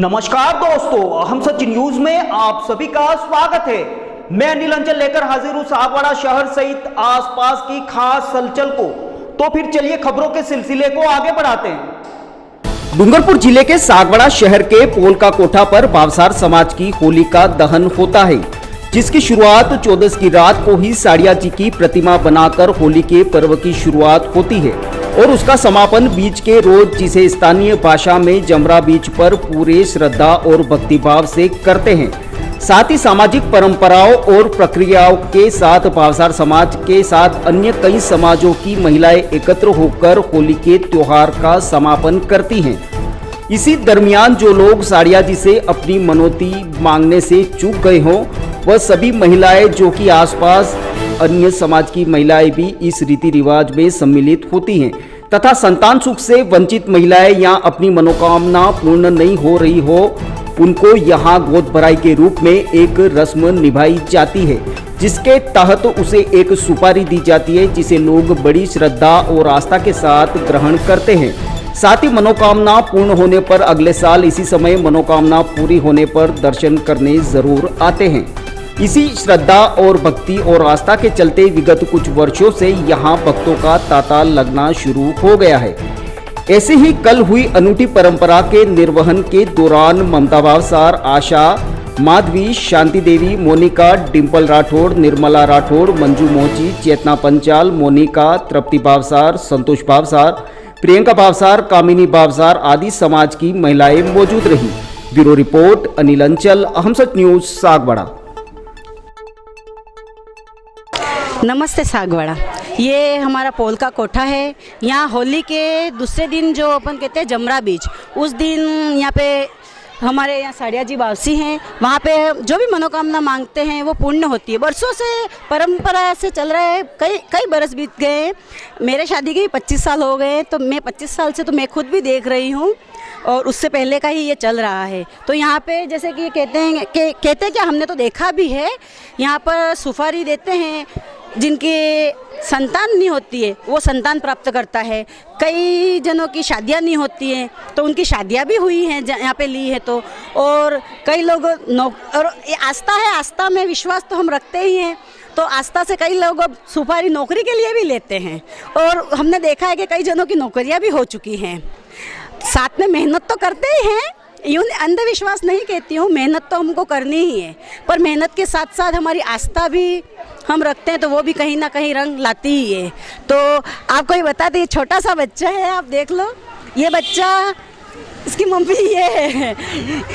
नमस्कार दोस्तों, हम सच न्यूज में आप सभी का स्वागत है। मैं अनिल अंचल लेकर हाजिर हूं सागवाड़ा शहर सहित आसपास की खास हलचल को। तो फिर चलिए खबरों के सिलसिले को आगे बढ़ाते हैं। डूंगरपुर जिले के सागवाड़ा शहर के पोलका कोठा पर भावसार समाज की होली का दहन होता है, जिसकी शुरुआत 14 की रात को ही साड़िया जी की प्रतिमा बनाकर होली के पर्व की शुरुआत होती है और उसका समापन बीच के रोज, जिसे स्थानीय भाषा में जमरा बीच पर पूरे श्रद्धा और भक्तिभाव से करते हैं। साथ ही सामाजिक परंपराओं और प्रक्रियाओं के साथ भावसार समाज के साथ अन्य कई समाजों की महिलाएं एकत्र होकर होली के त्योहार का समापन करती हैं। इसी दरमियान जो लोग साड़िया जी से अपनी मनौती मांगने से चूक गए हों, वह सभी महिलाएं जो कि आसपास अन्य समाज की महिलाएं भी इस रीति रिवाज में सम्मिलित होती हैं तथा संतान सुख से वंचित महिलाएं या अपनी मनोकामना पूर्ण नहीं हो रही हो, उनको यहाँ गोद भराई के रूप में एक रस्म निभाई जाती है, जिसके तहत उसे एक सुपारी दी जाती है, जिसे लोग बड़ी श्रद्धा और आस्था के साथ ग्रहण करते हैं। साथ ही मनोकामना पूर्ण होने पर अगले साल इसी समय मनोकामना पूरी होने पर दर्शन करने जरूर आते हैं। इसी श्रद्धा और भक्ति और आस्था के चलते विगत कुछ वर्षों से यहाँ भक्तों का तांता लगना शुरू हो गया है। ऐसे ही कल हुई अनूठी परंपरा के निर्वहन के दौरान ममता भावसार, आशा, माधवी, शांति देवी, मोनिका, डिंपल राठौड़, निर्मला राठौड़, मंजू मोची, चेतना पंचाल, मोनिका, तृप्ति भावसार, संतोष भावसार, प्रियंका भावसार, कामिनी भावसार आदि समाज की महिलाएं मौजूद रही। ब्यूरो रिपोर्ट, अनिल अंचल, हम सच न्यूज, सागवाड़ा। नमस्ते सागवाड़ा, ये हमारा पोलका कोठा है। यहाँ होली के दूसरे दिन जो अपन कहते हैं जमरा बीच, उस दिन यहाँ पे हमारे यहाँ साड़िया जी वापसी हैं। वहाँ पे जो भी मनोकामना मांगते हैं वो पूर्ण होती है। बरसों से परंपरा से चल रहा है, कई बरस बीत गए हैं। मेरे शादी के 25 साल हो गए, तो मैं 25 साल से तो मैं खुद भी देख रही हूँ और उससे पहले का ही ये चल रहा है। तो यहाँ पे जैसे कि कहते हैं कि हमने तो देखा भी है, यहाँ पर सुपारी देते हैं। जिनकी संतान नहीं होती है वो संतान प्राप्त करता है। कई जनों की शादियां नहीं होती हैं तो उनकी शादियां भी हुई हैं यहाँ पे ली है तो। और कई लोग और ये आस्था है, आस्था में विश्वास तो हम रखते ही हैं, तो आस्था से कई लोग अब सुपारी नौकरी के लिए भी लेते हैं। और हमने देखा है कि कई जनों की नौकरियां भी हो चुकी हैं। साथ में मेहनत तो करते ही हैं, यूँ अंधविश्वास नहीं कहती हूँ, मेहनत तो हमको करनी ही है, पर मेहनत के साथ साथ हमारी आस्था भी हम रखते हैं तो वो भी कहीं ना कहीं रंग लाती ही है। तो आपको ये बता दें, छोटा सा बच्चा है, आप देख लो, ये बच्चा, इसकी मम्मी ये है,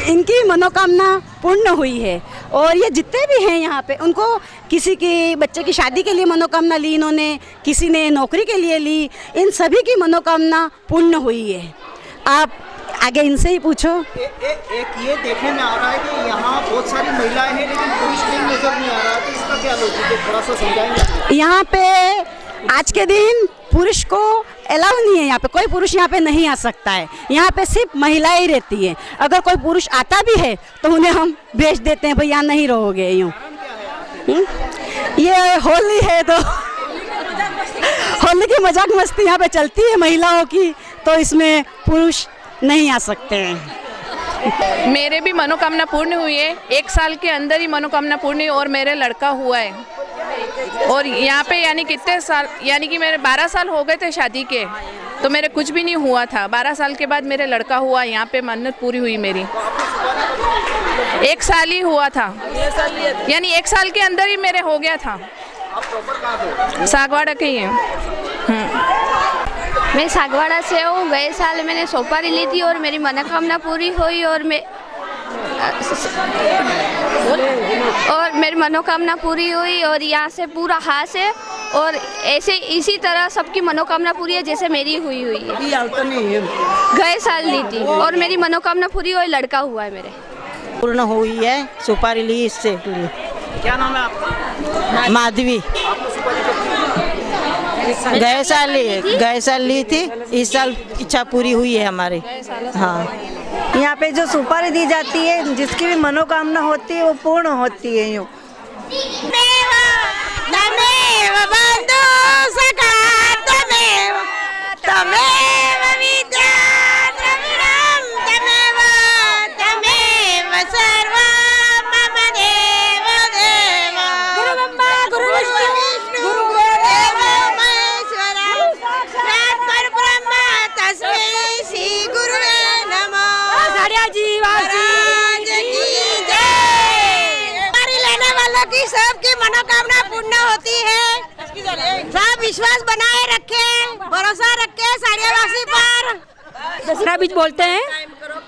इनकी मनोकामना पूर्ण हुई है। और ये जितने भी हैं यहाँ पे, उनको किसी की बच्चे की शादी के लिए मनोकामना ली इन्होंने, किसी ने नौकरी के लिए ली, इन सभी की मनोकामना पूर्ण हुई है। आप आगे इनसे ही पूछो। एक ये देखने में आ रहा है कि यहाँ बहुत सारी महिलाएं हैं लेकिन पुरुष नहीं नजर नहीं आ रहा है, तो इसका क्या लॉजिक है, थोड़ा सा समझाएंगे? यहाँ पे आज के दिन पुरुष को अलाउ नहीं है, यहाँ पे कोई पुरुष यहाँ पे नहीं आ सकता है। यहाँ पे सिर्फ महिलाएं ही रहती है। अगर कोई पुरुष आता भी है तो उन्हें हम भेज देते हैं, भाई यहाँ नहीं रहोगे। यूँ ये होली है तो होली की मजाक मस्ती यहाँ पे चलती है महिलाओं की, तो इसमें पुरुष नहीं आ सकते हैं। मेरे भी मनोकामना पूर्ण हुई है, 1 साल के अंदर ही मनोकामना पूर्ण हुई और मेरे लड़का हुआ है। और यहाँ पे यानी कितने साल, यानी कि मेरे 12 साल हो गए थे शादी के, तो मेरे कुछ भी नहीं हुआ था। 12 साल के बाद मेरे लड़का हुआ, यहाँ पे मन्नत पूरी हुई मेरी। 1 साल ही हुआ था, यानी 1 साल के अंदर ही मेरे हो गया था। सागवाड़ा के ही है। मैं सागवाड़ा से हूँ। गए साल मैंने सुपारी ली थी और मेरी मनोकामना पूरी हुई और मेरी मनोकामना पूरी हुई और यहाँ से पूरा हाथ है और ऐसे इसी तरह सबकी मनोकामना पूरी है जैसे मेरी हुई है। गए साल ली थी और मेरी मनोकामना पूरी हुई, लड़का हुआ है मेरे। पूर्ण हुई है, सुपारी ली इससे। क्या नाम है आपका? माधवी। गए साल ली थी, इस साल इच्छा पूरी हुई है हमारी। हाँ, यहाँ पे जो सुपारी दी जाती है, जिसकी भी मनोकामना होती है वो पूर्ण होती है। यूँ की सबकी मनोकामना पूर्ण होती है। सब विश्वास बनाए रखे, भरोसा रखे साड़ियावासी पर। दसरा बीच बोलते हैं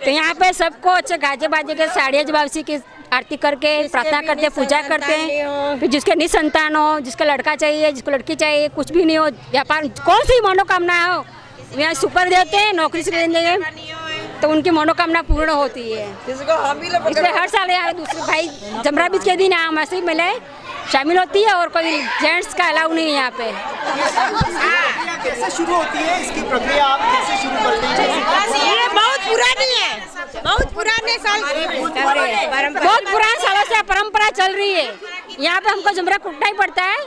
तो यहाँ पे सबको अच्छे गाजे बाजे के साड़िया वापसी की आरती करके प्रार्थना करते हैं, पूजा करते हैं। फिर जिसके निसंतान हो, जिसका लड़का चाहिए, जिसको लड़की चाहिए, कुछ भी नहीं हो, व्यापार कौन सी मनोकामना हो, यहाँ सुपर देते हैं, नौकरी से देंगे तो उनकी मनोकामना पूर्ण होती है। इसलिए हर साल यहाँ दूसरे भाई जमरा बीच के दिन यहाँ मसीह मेले शामिल होती है और कोई जेंट्स का अलाउ नहीं है यहाँ पे। कैसे शुरू होती है इसकी प्रक्रिया, आप कैसे शुरू करते हैं? ये बहुत पुरानी है, बहुत पुराने साल बहुत पुराने सालों से परंपरा चल रही है। यहाँ पे हमको जमरा कुटना ही पड़ता है।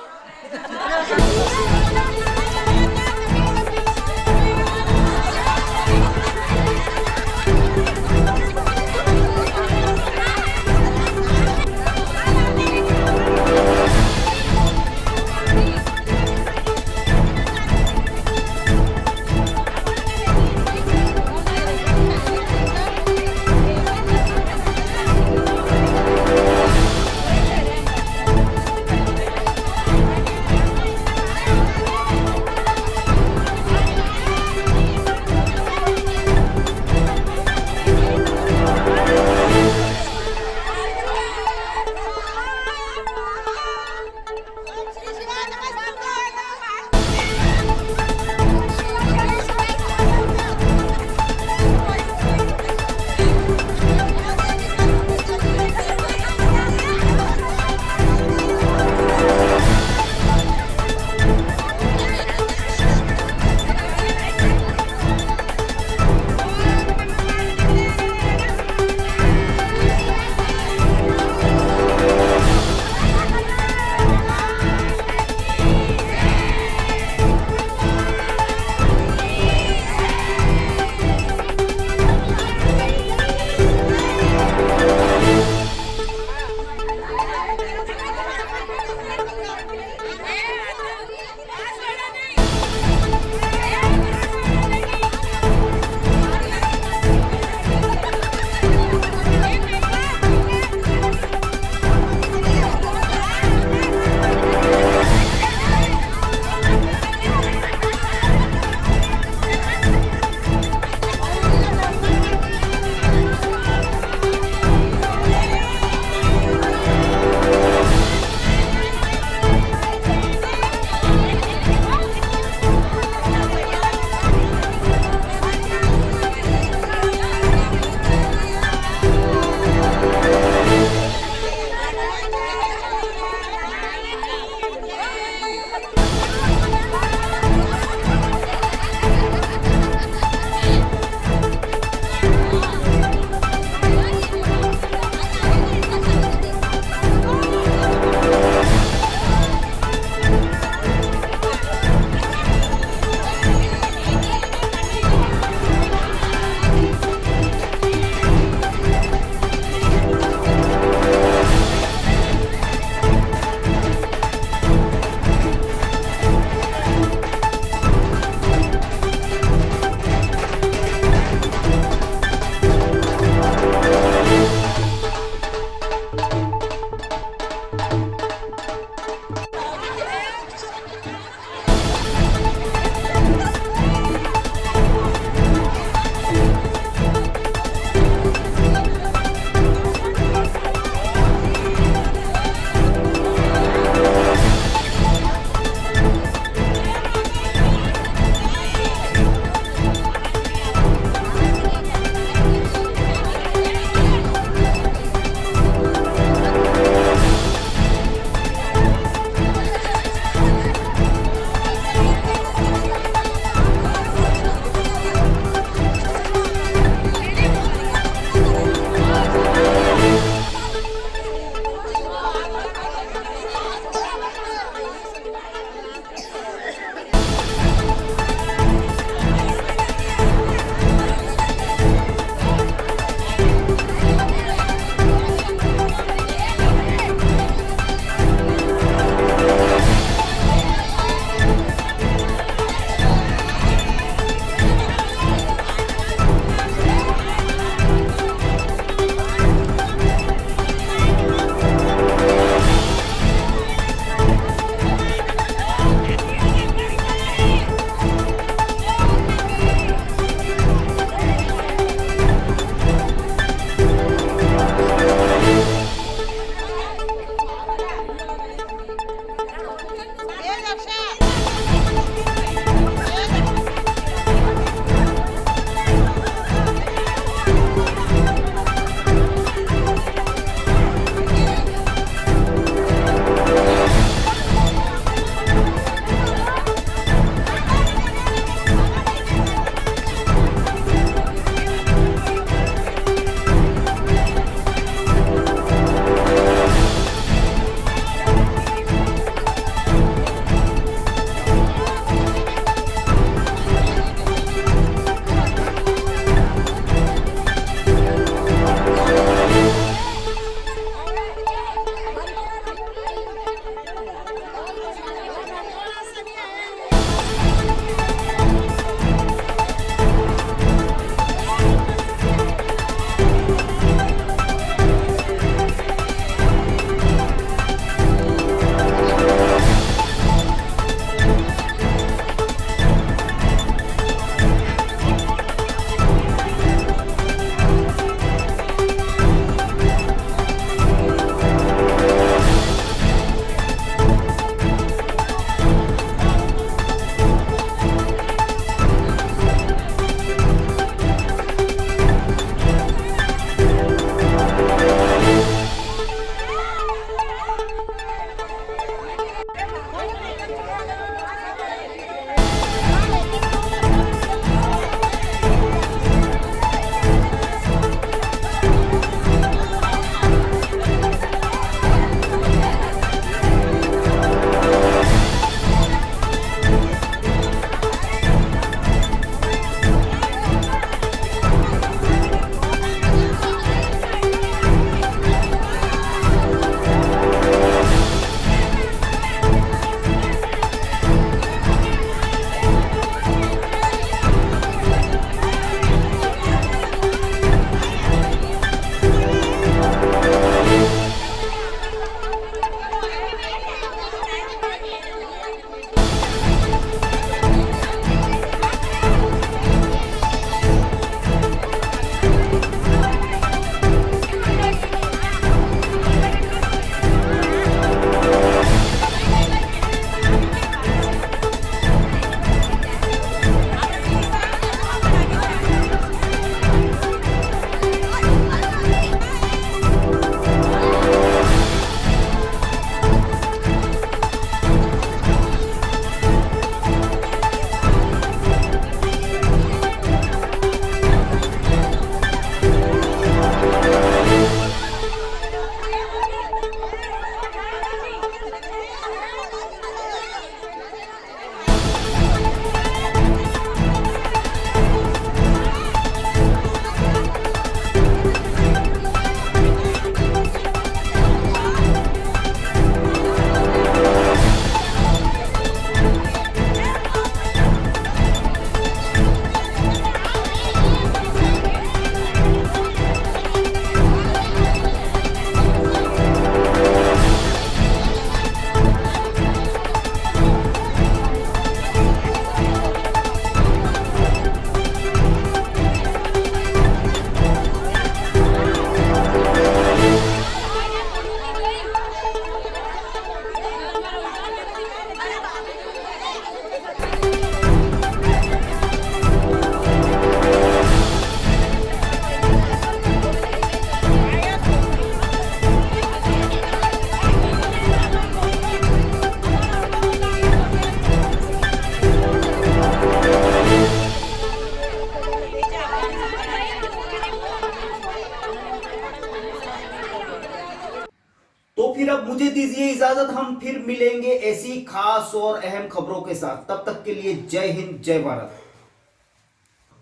तो फिर अब मुझे दीजिए इजाजत, हम फिर मिलेंगे ऐसी खास और अहम खबरों के साथ। तब तक के लिए जय हिंद, जय भारत।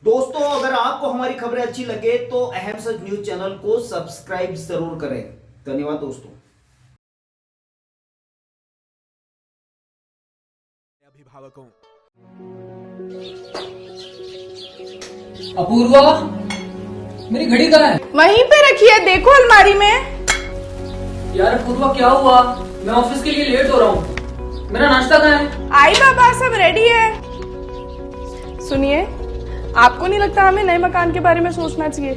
दोस्तों, अगर आपको हमारी खबरें अच्छी लगे तो अहम सच न्यूज चैनल को सब्सक्राइब जरूर करें। धन्यवाद दोस्तों। अभिभावकों, अपूर्वा, मेरी घड़ी कहाँ है? वहीं पे रखी है, देखो अलमारी में। यार अपूर्वा, क्या हुआ? मैं ऑफिस के लिए लेट हो रहा हूँ। मेरा नाश्ता कहाँ है? आई बाबा, सब रेडी है। सुनिए, आपको नहीं लगता हमें नए मकान के बारे में सोचना चाहिए?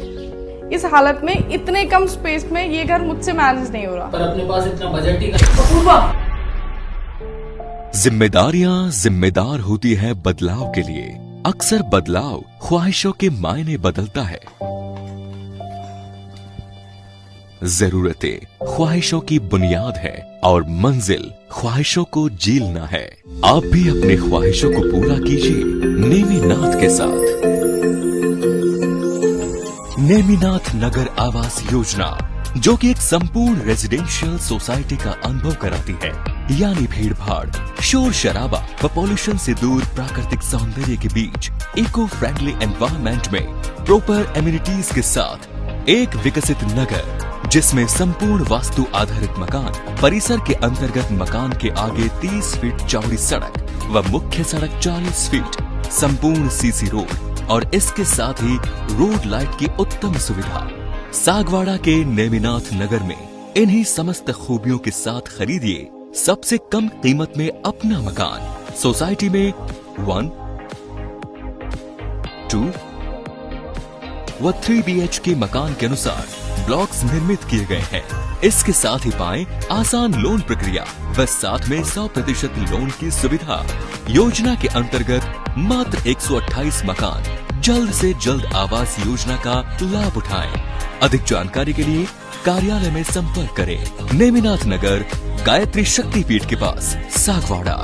इस हालत में इतने कम स्पेस में ये घर मुझसे मैनेज नहीं हो रहा। पर अपने पास इतना बजट ही नहीं। अपूर्वा, जिम्मेदारियां जिम्मेदार होती है बदलाव के लिए। अक्सर बदलाव ख्वाहिशों के मायने बदलता है। जरूरतें ख्वाहिशों की बुनियाद है और मंजिल ख्वाहिशों को जीलना है। आप भी अपने ख्वाहिशों को पूरा कीजिए नेमीनाथ के साथ। नेमीनाथ नगर आवास योजना, जो कि एक संपूर्ण रेजिडेंशियल सोसाइटी का अनुभव कराती है, यानी भीड़ भाड़, शोर शराबा व पॉल्यूशन से दूर प्राकृतिक सौंदर्य के बीच इको फ्रेंडली एनवायरनमेंट में प्रॉपर एमिनिटीज के साथ एक विकसित नगर, जिसमें संपूर्ण वास्तु आधारित मकान, परिसर के अंतर्गत मकान के आगे 30 फीट चौड़ी सड़क व मुख्य सड़क 40 फीट, संपूर्ण सीसी रोड और इसके साथ ही रोड लाइट की उत्तम सुविधा। सागवाड़ा के नेमिनाथ नगर में इन्हीं समस्त खूबियों के साथ खरीदिए सबसे कम कीमत में अपना मकान। सोसाइटी में 1, 2 व 3 BHK मकान के अनुसार ब्लॉक्स निर्मित किए गए हैं। इसके साथ ही पाएं आसान लोन प्रक्रिया व साथ में 100% लोन की सुविधा। योजना के अंतर्गत मात्र 128 मकान जल्द से जल्द आवास योजना का लाभ उठाएं। अधिक जानकारी के लिए कार्यालय में संपर्क करें। नेमिनाथ नगर, गायत्री शक्तिपीठ के पास, सागवाड़ा।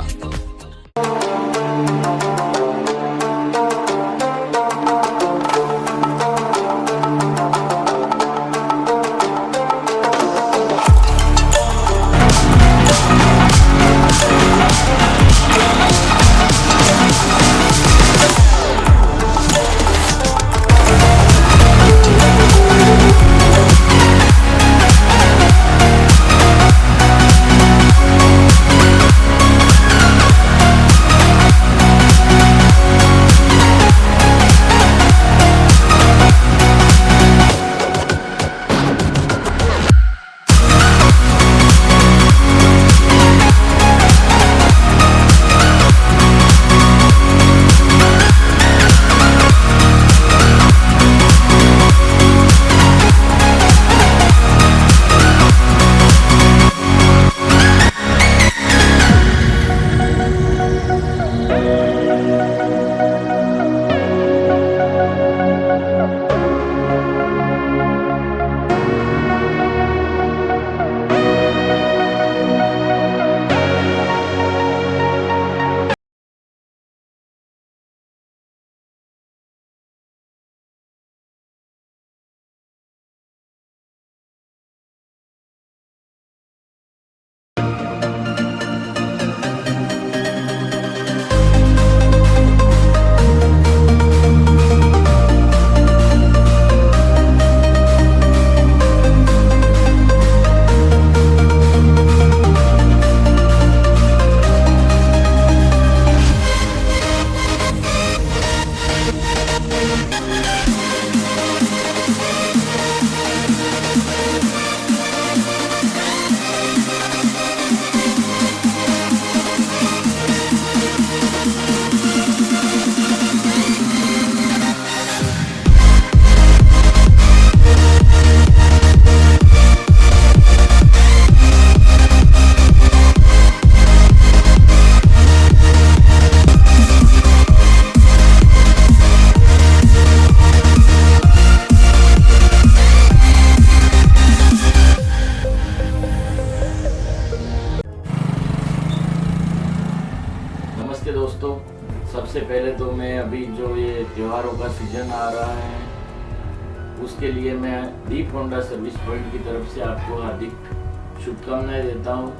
सबसे पहले तो मैं अभी जो ये त्योहारों का सीजन आ रहा है उसके लिए मैं दीप होंडा सर्विस पॉइंट की तरफ से आपको हार्दिक शुभकामनाएं देता हूँ।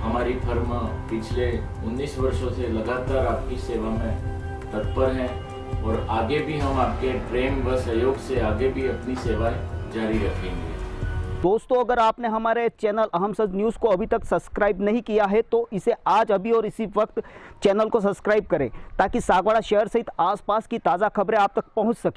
हमारी फर्म पिछले 19 वर्षों से लगातार आपकी सेवा में तत्पर है और आगे भी हम आपके प्रेम व सहयोग से आगे भी अपनी सेवाएं जारी रखेंगे। दोस्तों, अगर आपने हमारे चैनल अहम सच न्यूज़ को अभी तक सब्सक्राइब नहीं किया है तो इसे आज अभी और इसी वक्त चैनल को सब्सक्राइब करें ताकि सागवाड़ा शहर सहित आसपास की ताज़ा खबरें आप तक पहुंच सकें।